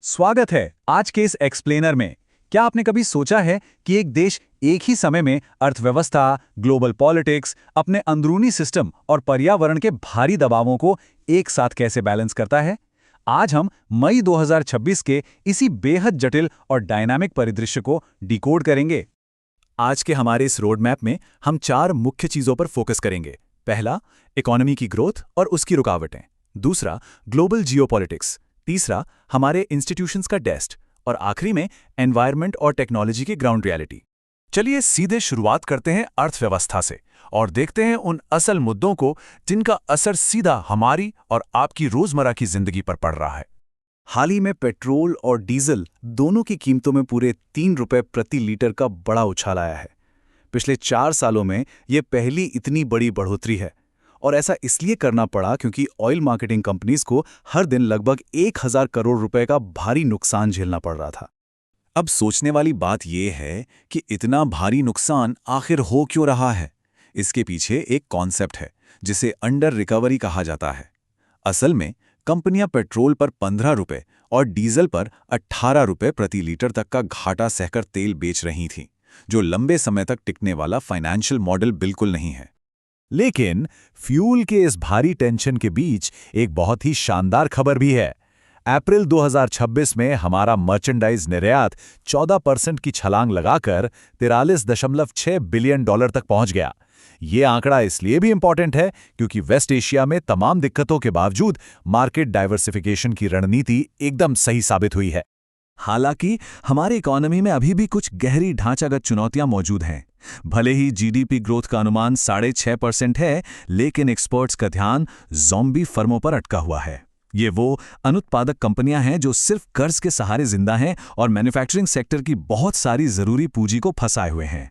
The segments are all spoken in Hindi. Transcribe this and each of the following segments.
स्वागत है आज के इस एक्सप्लेनर में। क्या आपने कभी सोचा है कि एक देश एक ही समय में अर्थव्यवस्था, ग्लोबल पॉलिटिक्स, अपने अंदरूनी सिस्टम और पर्यावरण के भारी दबावों को एक साथ कैसे बैलेंस करता है? आज हम मई 2026 के इसी बेहद जटिल और डायनामिक परिदृश्य को डिकोड करेंगे। आज के हमारे इस रोड मैप में हम 4 मुख्य चीजों पर फोकस करेंगे। पहला, इकोनॉमी की ग्रोथ और उसकी रुकावटें। दूसरा, ग्लोबल जियोपॉलिटिक्स। तीसरा, हमारे इंस्टीट्यूशंस का टेस्ट। और आखिरी में एनवायरनमेंट और टेक्नोलॉजी की ग्राउंड रियलिटी। चलिए सीधे शुरुआत करते हैं अर्थव्यवस्था से और देखते हैं उन असल मुद्दों को जिनका असर सीधा हमारी और आपकी रोजमर्रा की जिंदगी पर पड़ रहा है। हाल ही में पेट्रोल और डीजल दोनों की कीमतों में पूरे 3 रुपए प्रति लीटर का बड़ा उछाल आया है। पिछले 4 सालों में यह पहली इतनी बड़ी बढ़ोतरी है और ऐसा इसलिए करना पड़ा क्योंकि ऑयल मार्केटिंग कंपनीज को हर दिन लगभग 1000 करोड़ रुपए का भारी नुकसान झेलना पड़ रहा था। अब सोचने वाली बात यह है कि इतना भारी नुकसान आखिर हो क्यों रहा है। इसके पीछे एक कॉन्सेप्ट है जिसे अंडर रिकवरी कहा जाता है। असल में कंपनियां पेट्रोल पर 15 रुपए और डीजल पर 18 रुपए प्रति लीटर तक का घाटा सहकर तेल बेच रही थीं, जो लंबे समय तक टिकने वाला फाइनेंशियल मॉडल बिल्कुल नहीं है। लेकिन फ्यूल के इस भारी टेंशन के बीच एक बहुत ही शानदार खबर भी है। अप्रैल 2026 में हमारा मर्चेंडाइज निर्यात 14% की छलांग लगाकर 43.6 बिलियन डॉलर तक पहुंच गया। ये आंकड़ा इसलिए भी इंपॉर्टेंट है क्योंकि वेस्ट एशिया में तमाम दिक्कतों के बावजूद मार्केट डाइवर्सिफिकेशन की रणनीति एकदम सही साबित हुई है। हालांकि हमारी इकोनॉमी में अभी भी कुछ गहरी ढांचागत चुनौतियां मौजूद हैं। भले ही जीडीपी ग्रोथ का अनुमान 6.5% है, लेकिन एक्सपर्ट्स का ध्यान ज़ॉम्बी फर्मों पर अटका हुआ है। ये वो अनुत्पादक कंपनियां हैं जो सिर्फ कर्ज के सहारे जिंदा हैं और मैन्युफैक्चरिंग सेक्टर की बहुत सारी जरूरी पूंजी को फंसाए हुए हैं।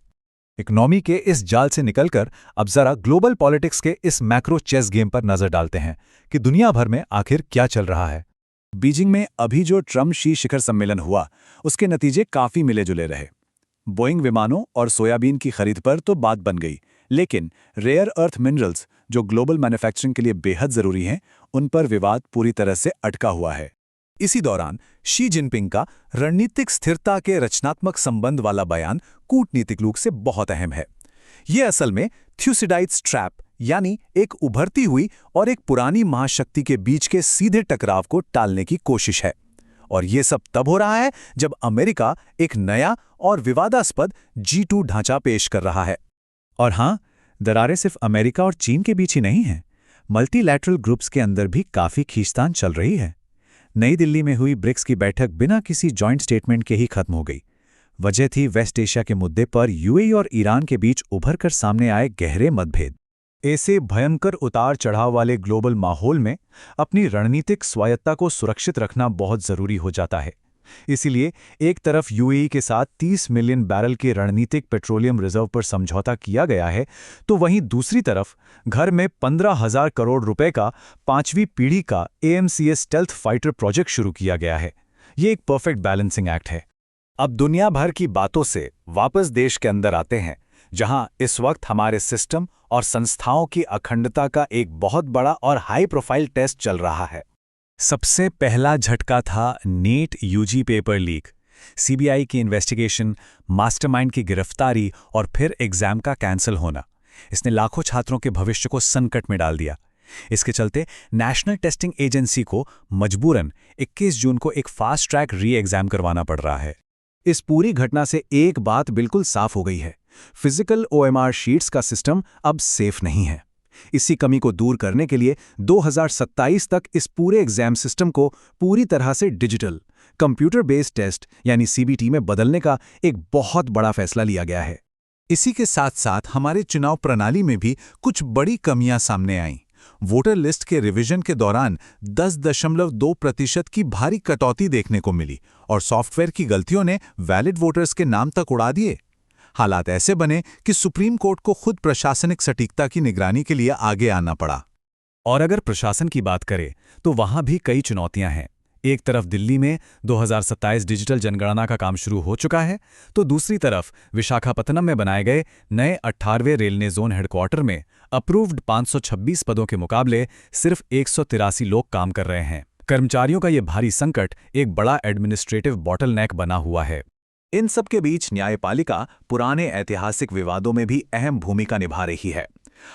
इकोनॉमी के इस जाल से निकलकर अब जरा ग्लोबल पॉलिटिक्स के इस मैक्रो चेस गेम पर नजर डालते हैं कि दुनिया भर में आखिर क्या चल रहा है। बीजिंग में अभी जो ट्रम्प शी शिखर सम्मेलन हुआ, उसके नतीजे काफी मिले जुले रहे। बोइंग विमानों और सोयाबीन की खरीद पर तो बात बन गई, लेकिन रेयर अर्थ मिनरल्स जो ग्लोबल मैन्युफैक्चरिंग के लिए बेहद जरूरी हैं, उन पर विवाद पूरी तरह से अटका हुआ है। इसी दौरान शी जिनपिंग का रणनीतिक स्थिरता के रचनात्मक संबंध वाला बयान कूटनीतिक रूप से बहुत अहम है। ये असल में थ्यूसिडाइड्स ट्रैप यानी एक उभरती हुई और एक पुरानी महाशक्ति के बीच के सीधे टकराव को टालने की कोशिश है। और ये सब तब हो रहा है जब अमेरिका एक नया और विवादास्पद G2 ढांचा पेश कर रहा है। और हां, दरारें सिर्फ अमेरिका और चीन के बीच ही नहीं हैं। मल्टीलैटरल ग्रुप्स के अंदर भी काफी खींचतान चल रही है। नई दिल्ली में हुई ब्रिक्स की बैठक बिना किसी जॉइंट स्टेटमेंट के ही खत्म हो गई। वजह थी वेस्ट एशिया के मुद्दे पर यूएई और ईरान के बीच उभर कर सामने आए गहरे मतभेद। ऐसे भयंकर उतार चढ़ाव वाले ग्लोबल माहौल में अपनी रणनीतिक स्वायत्ता को सुरक्षित रखना बहुत जरूरी हो जाता है। इसीलिए एक तरफ यूएई के साथ 30 मिलियन बैरल के रणनीतिक पेट्रोलियम रिजर्व पर समझौता किया गया है, तो वहीं दूसरी तरफ घर में 15,000 करोड़ रुपए का 5वीं पीढ़ी का AMCS स्टेल्थ फाइटर प्रोजेक्ट शुरू किया गया है। ये एक परफेक्ट बैलेंसिंग एक्ट है। अब दुनिया भर की बातों से वापस देश के अंदर आते हैं, जहां इस वक्त हमारे सिस्टम और संस्थाओं की अखंडता का एक बहुत बड़ा और हाई प्रोफाइल टेस्ट चल रहा है। सबसे पहला झटका था NEET UG paper leak. CBI की इन्वेस्टिगेशन, मास्टरमाइंड की गिरफ्तारी और फिर एग्जाम का कैंसिल होना, इसने लाखों छात्रों के भविष्य को संकट में डाल दिया। इसके चलते नेशनल टेस्टिंग एजेंसी को मजबूरन 21 जून को एक फास्ट ट्रैक री एग्जाम करवाना पड़ रहा है। इस पूरी घटना से एक बात बिल्कुल साफ हो गई है, फिजिकल OMR शीट्स का सिस्टम अब सेफ नहीं है। इसी कमी को दूर करने के लिए 2027 तक इस पूरे एग्जाम सिस्टम को पूरी तरह से डिजिटल कंप्यूटर बेस्ड टेस्ट यानी CBT में बदलने का एक बहुत बड़ा फैसला लिया गया है। इसी के साथ साथ हमारे चुनाव प्रणाली में भी कुछ बड़ी कमियां सामने आईं। वोटर लिस्ट के रिवीजन के दौरान 10.2% की भारी कटौती देखने को मिली और सॉफ्टवेयर की गलतियों ने वैलिड वोटर्स के नाम तक उड़ा दिए। हालात ऐसे बने कि सुप्रीम कोर्ट को खुद प्रशासनिक सटीकता की निगरानी के लिए आगे आना पड़ा। और अगर प्रशासन की बात करें तो वहां भी कई चुनौतियां हैं। एक तरफ दिल्ली में 2027 डिजिटल जनगणना का काम शुरू हो चुका है, तो दूसरी तरफ विशाखापत्तनम में बनाए गए नए 18वें रेलवे जोन हेडक्वार्टर में अप्रूव्ड 526 पदों के मुकाबले सिर्फ 183 लोग काम कर रहे हैं। कर्मचारियों का ये भारी संकट एक बड़ा एडमिनिस्ट्रेटिव बॉटलनेक बना हुआ है। इन सब के बीच न्यायपालिका पुराने ऐतिहासिक विवादों में भी अहम भूमिका निभा रही है।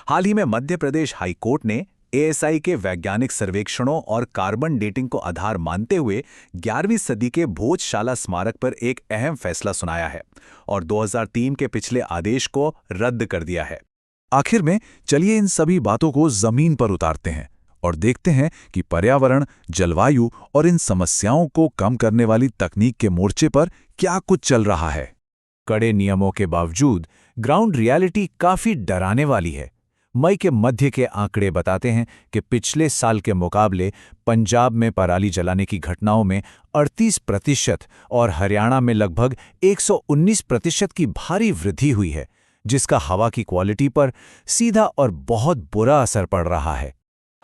हाल ही में मध्य प्रदेश हाईकोर्ट ने एएसआई के वैज्ञानिक सर्वेक्षणों और कार्बन डेटिंग को आधार मानते हुए 11वीं सदी के भोजशाला स्मारक पर एक अहम फैसला सुनाया है और 2003 के पिछले आदेश को रद्द कर दिया है। आखिर में चलिए इन सभी बातों को जमीन पर उतारते हैं और देखते हैं कि पर्यावरण, जलवायु और इन समस्याओं को कम करने वाली तकनीक के मोर्चे पर क्या कुछ चल रहा है। कड़े नियमों के बावजूद ग्राउंड रियलिटी काफी डराने वाली है। मई के मध्य के आंकड़े बताते हैं कि पिछले साल के मुकाबले पंजाब में पराली जलाने की घटनाओं में 38% और हरियाणा में लगभग 119% की भारी वृद्धि हुई है, जिसका हवा की क्वालिटी पर सीधा और बहुत बुरा असर पड़ रहा है।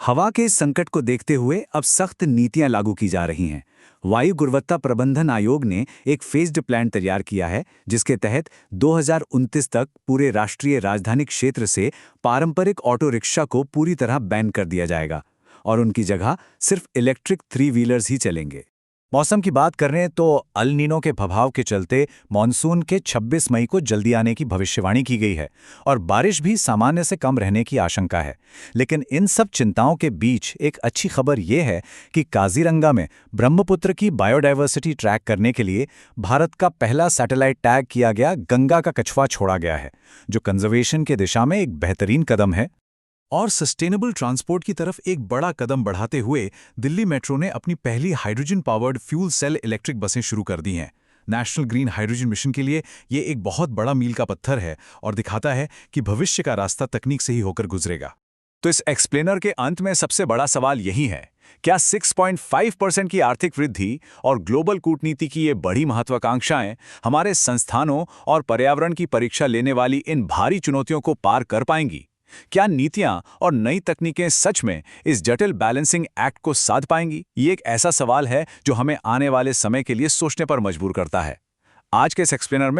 हवा के इस संकट को देखते हुए अब सख्त नीतियां लागू की जा रही हैं। वायु गुणवत्ता प्रबंधन आयोग ने एक फेज्ड प्लान तैयार किया है, जिसके तहत 2029 तक पूरे राष्ट्रीय राजधानी क्षेत्र से पारंपरिक ऑटो रिक्शा को पूरी तरह बैन कर दिया जाएगा और उनकी जगह सिर्फ इलेक्ट्रिक 3 व्हीलर्स ही चलेंगे। मौसम की बात करें तो अल नीनो के प्रभाव के चलते मानसून के 26 मई को जल्दी आने की भविष्यवाणी की गई है और बारिश भी सामान्य से कम रहने की आशंका है। लेकिन इन सब चिंताओं के बीच एक अच्छी खबर ये है कि काजीरंगा में ब्रह्मपुत्र की बायोडायवर्सिटी ट्रैक करने के लिए भारत का पहला सैटेलाइट टैग किया गया गंगा का कछुआ छोड़ा गया है, जो कंजर्वेशन के दिशा में एक बेहतरीन कदम है। और सस्टेनेबल ट्रांसपोर्ट की तरफ एक बड़ा कदम बढ़ाते हुए दिल्ली मेट्रो ने अपनी पहली hydrogen powered fuel cell electric बसें शुरू कर दी हैं। नेशनल ग्रीन हाइड्रोजन मिशन के लिए ये एक बहुत बड़ा मील का पत्थर है और दिखाता है कि भविष्य का रास्ता तकनीक से ही होकर गुजरेगा। तो इस एक्सप्लेनर के अंत में सबसे बड़ा सवाल यही है, क्या 6.5% की आर्थिक वृद्धि और ग्लोबल कूटनीति की ये बड़ी महत्वाकांक्षाएं हमारे संस्थानों और पर्यावरण की परीक्षा लेने वाली इन भारी चुनौतियों को पार कर पाएंगी? क्या नीतियां और नई तकनीकें सच में इस जटिल बैलेंसिंग एक्ट को साध पाएंगी? ये एक ऐसा सवाल है जो हमें आने वाले समय के लिए सोचने पर मजबूर करता है। आज के इस एक्सप्लेनर में